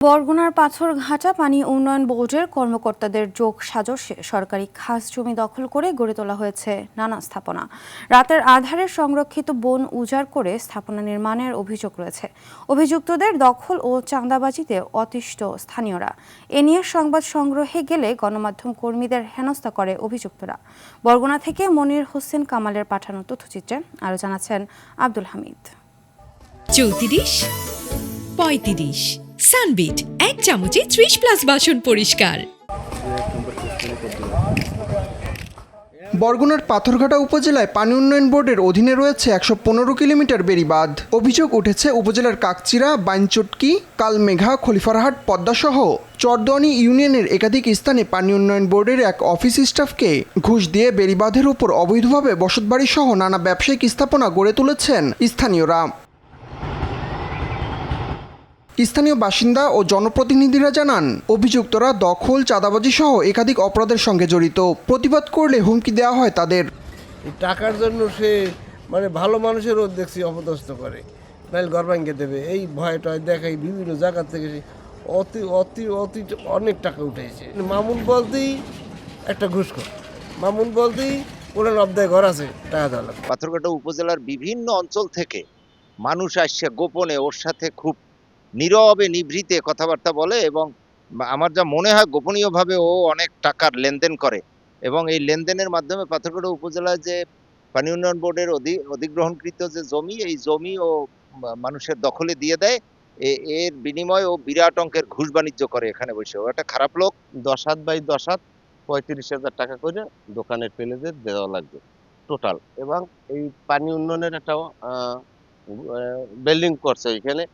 বরগুনার পাথরঘাটা পানি উন্নয়ন বোর্ডের কর্মকর্তাদের যোগসাজশে সরকারি খাস জমি দখল করে গড়ে তোলা হয়েছে নানা স্থাপনা। রাতের আঁধারে সংরক্ষিত বন উজাড় করে স্থাপনা নির্মাণের অভিযোগ রয়েছে। অভিযুক্তদের দখল ও চাঁদাবাজিতে অতিষ্ঠ স্থানীয়রা। এ নিয়ে সংবাদ সংগ্রহে গেলে গণমাধ্যম কর্মীদের হেনস্থা করে অভিযুক্তরা। বরগুনা থেকে মনির হোসেন কামালের পাঠানো তথ্যচিত্রে আরও জানাচ্ছেন আব্দুল হামিদ। 34, 35 সানবিট 1 চামচে 30+ বাসন পরিষ্কার। বরগুনার পাথরঘাটা উপজেলায় পানি উন্নয়ন বোর্ডের অধীনে রয়েছে 115 কিলোমিটার বেড়িবাঁধ। অভিযোগ উঠেছে উপজেলার কাকচিরা, বাইনচটকি, কালমেঘা, খলিফারহাট, পদ্মাসহ চরদোয়ানী ইউনিয়নের একাধিক স্থানে পানি উন্নয়ন বোর্ডের এক অফিস স্টাফকে ঘুষ দিয়ে বেড়িবাঁধের উপর অবৈধভাবে বসতবাড়ি সহ নানা ব্যবসায়িক স্থাপনা গড়ে তুলেছেন স্থানীয়রা। স্থানীয় বাসিন্দা ও জনপ্রতিনিধিরা জানান, অভিযুক্তরা দখল, চাঁদাবাজি সহ একাধিক অপরাধের সঙ্গে জড়িত। প্রতিবাদ করলে হুমকি দেওয়া হয় তাদের। টাকার জন্য সে ভালো মানুষেরও দেখছি অপদস্থ করে, নাইল ঘর ভাঙিয়ে দেবে এই ভয়টয় দেখাই বিভিন্ন জায়গা থেকে অতি অতি অতি অনেক টাকা উঠেছে। মামুন বলতেই একটা ঘুষখোর, মামুন বলতেই ওনার অবদায় ঘর আছে, টাকা দেওয়া লাগবে। পাথরঘাটা উপজেলার বিভিন্ন অঞ্চল থেকে মানুষ আসছে গোপনে ওর সাথে খুব নীরবে নিভৃতে কথাবার্তা বলে এবং আমার যা মনে হয় গোপনীয়ভাবে ও অনেক টাকার লেনদেন করে এবং এই লেনদেনের মাধ্যমে পাথরঘাটা উপজেলায় যে পানি উন্নয়ন বোর্ডের অধিগ্রহণকৃত যে জমি, এই জমি ও মানুষের দখলে দিয়ে দেয়। এর বিনিময়ে ও বিরাট অঙ্কের ঘুষ বাণিজ্য করে এখানে বসে। ও একটা খারাপ লোক। 10 হাত বাই 10 হাত 35,000 টাকা করে দোকানের পেলেদের দেওয়া লাগবে টোটাল। এবং এই পানি উন্নয়নের একটা বিল্ডিং করছে এখানে,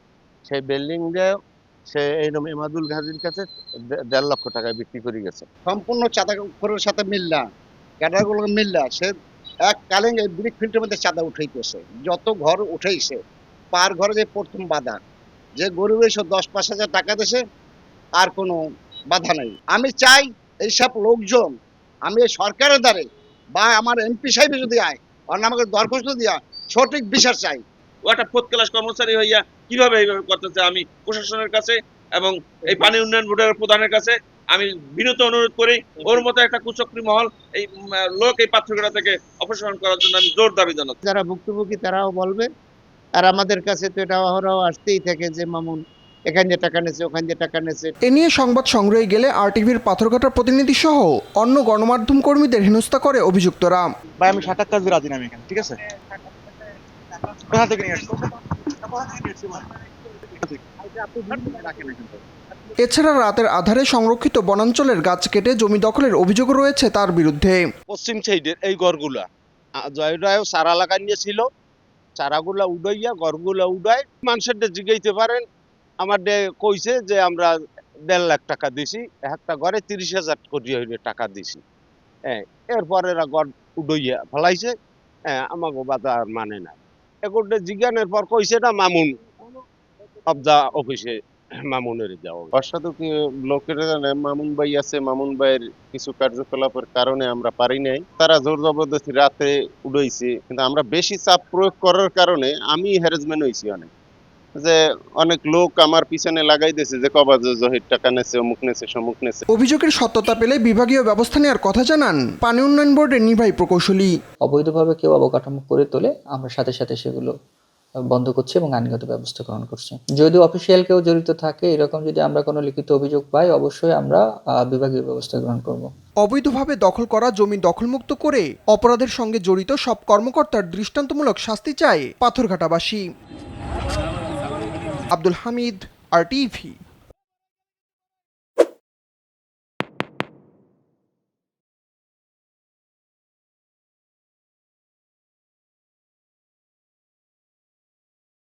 সেই বিল্ডিংটা সে এইরকম এমাদুল গাজীর কাছে 1.5 লক্ষ টাকায় বিক্রি করে গেছে। সম্পূর্ণ চাঁদাখোরের সাথে মিল্লা, ক্যাডারগুলো মিল্লা সে এককালীন এই ব্রিক ফিল্ডের মধ্যে চাঁদা উঠাইতেছে। যত ঘর উঠেইছে পার ঘরে যে প্রথম বাধা, যে গরিব এসে 10-5 হাজার টাকা দেশে আর কোনো বাধা নাই। আমি চাই এইসব লোকজন, আমি এই সরকারের দ্বারে বা আমার এমপি সাহেব যদি আয় আর আমাকে দরখাস্ত দিয়া সঠিক বিচার চাই। ও একটা ফোর্থ ক্লাস কর্মচারী হইয়া কিভাবে এইভাবে করতেছে, আমি প্রশাসনের কাছে এবং এই পানি উন্নয়ন বোর্ডের প্রধানের কাছে আমি বিনীত অনুরোধ করি, ওর মতো একটা কুচক্রী মহল এই লোক এই পাথরঘাটা থেকে অপসারণ করার জন্য আমি জোর দাবি জানাচ্ছি। যারা ভুক্তভোগী তারাও বলবে, আর আমাদের কাছে তো এটা অহরহ আসতেই থাকে যে মামুন এখান দিয়ে টাকা নেছে, ওখান দিয়ে টাকা নেছে। এ নিয়ে সংবাদ সংগ্রহে গেলে আরটিভির পাথরঘাটার প্রতিনিধি সহ অন্য গণমাধ্যম কর্মীদের হেনস্থা করে অভিযুক্তরা। ভাই আমি সাক্ষাৎ কাজে রাজি না এখানে, ঠিক আছে? কোথা থেকে নিয়ে আসছো? এছাড়া রাতের আধারে সংরক্ষিত বনাঞ্চলের গাছ কেটে জমি দখলের অভিযোগ রয়েছে তার বিরুদ্ধে। পশ্চিম সাইডের এই ঘরগুলা জয়রায় চারা লাগাই নিয়েছিল, চারাগুলা উড়াইয়া ঘরগুলা উড়াই মানুষের জিগাইতে পারেন। আমার কইছে যে আমরা 1.5 লাখ টাকা দিছি, একটা ঘরে 30,000 করে টাকা দিছি। হ্যাঁ, এরপরে এরা ঘর উড়াইয়া ফেলাইছে। হ্যাঁ, আমাকে বাধা আর মানে না। এগুলো জিজ্ঞানের পর কইছে না মামুন কবজা অফিসে মামুনের যাও। অসাধু লোকেরা জানে মামুন ভাই আছে, মামুন ভাইয়ের কিছু কার্যকলাপের কারণে আমরা পারি নাই। তারা জোর জবরদস্তি রাতে উড়াইছে, কিন্তু আমরা বেশি চাপ প্রয়োগ করার কারণে আমি হ্যারাসমেন্ট হয়েছি অনেক, যে অনেক লোক আমার পিছনে লাগাই দিয়েছে যে কবা জহির টাকা নেছে, অমুক নেছে, সমুক নেছে। অভিযোগের সত্যতা পেলে বিভাগীয় ব্যবস্থা নেওয়ার কথা জানান পানি উন্নয়ন বোর্ডের নির্বাহী প্রকৌশলী। অবৈধভাবে কেউ অবকাঠামো করে তোলে, আমরা সাথে সাথে সেগুলো বন্ধ করছি এবং আইনগত ব্যবস্থা গ্রহণ করছি। যদি অফিসিয়াল কেউ জড়িত থাকে, এরকম যদি আমরা কোনো লিখিত অভিযোগ পাই, অবশ্যই আমরা বিভাগীয় ব্যবস্থা গ্রহণ করব। অবৈধভাবে দখল করা জমি দখলমুক্ত করে অপরাধের সঙ্গে জড়িত সব কর্মকর্তার দৃষ্টান্তমূলক শাস্তি চায় পাথরঘাটাবাসী। আব্দুল হামিদ, আরটিভি।